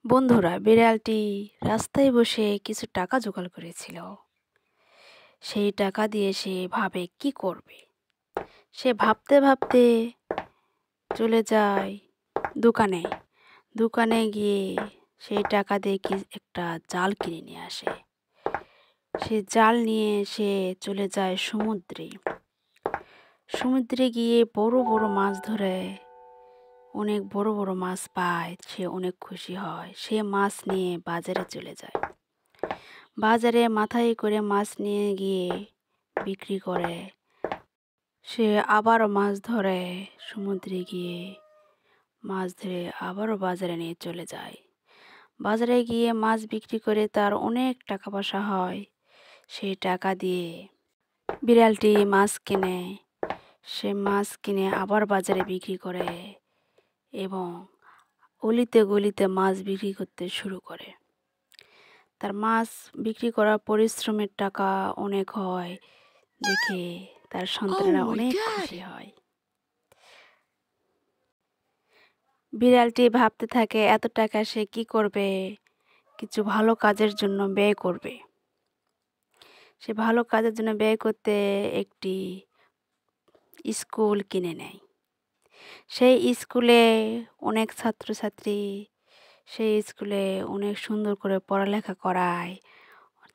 বন্ধুরা, বিড়ালটি রাস্তায় বসে কিছু টাকা জোগাড় করেছিল। সেই টাকা দিয়ে সে ভাবে কি করবে। সে ভাবতে ভাবতে চলে যায় দোকানে। দোকানে গিয়ে সেই টাকা দিয়ে একটা জাল কিনে নিয়ে আসে। সে জাল নিয়ে সে চলে যায় সমুদ্রে। সমুদ্রে গিয়ে বড় বড় মাছ ধরে অনেক বড় বড় মাছ পায়। সে অনেক খুশি হয়। সে মাছ নিয়ে বাজারে চলে যায়। বাজারে মাথায় করে মাছ নিয়ে গিয়ে বিক্রি করে। সে আবারও মাছ ধরে, সমুদ্রে গিয়ে মাছ ধরে আবারও বাজারে নিয়ে চলে যায়। বাজারে গিয়ে মাছ বিক্রি করে তার অনেক টাকা পয়সা হয়। সেই টাকা দিয়ে বিড়ালটি মাছ কিনে। সে মাছ কিনে আবার বাজারে বিক্রি করে এবং অলিতে গলিতে মাছ বিক্রি করতে শুরু করে। তার মাছ বিক্রি করার পরিশ্রমের টাকা অনেক হয় দেখে তার সন্তানেরা অনেক খুশি হয়। বিড়ালটি ভাবতে থাকে এত টাকা সে কি করবে, কিছু ভালো কাজের জন্য ব্যয় করবে। সে ভালো কাজের জন্য ব্যয় করতে একটি স্কুল কিনে নেয়। সেই স্কুলে অনেক ছাত্রছাত্রী, সেই স্কুলে অনেক সুন্দর করে পড়ালেখা করায়,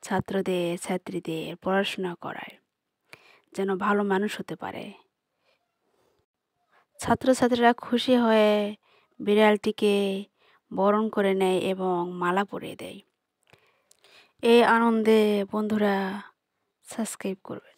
ছাত্রীদের পড়াশোনা করায় যেন ভালো মানুষ হতে পারে। ছাত্রছাত্রীরা খুশি হয়ে বিড়ালটিকে বরণ করে নেয় এবং মালা পরিয়ে দেয়। এই আনন্দে বন্ধুরা সাবস্ক্রাইব করবেন।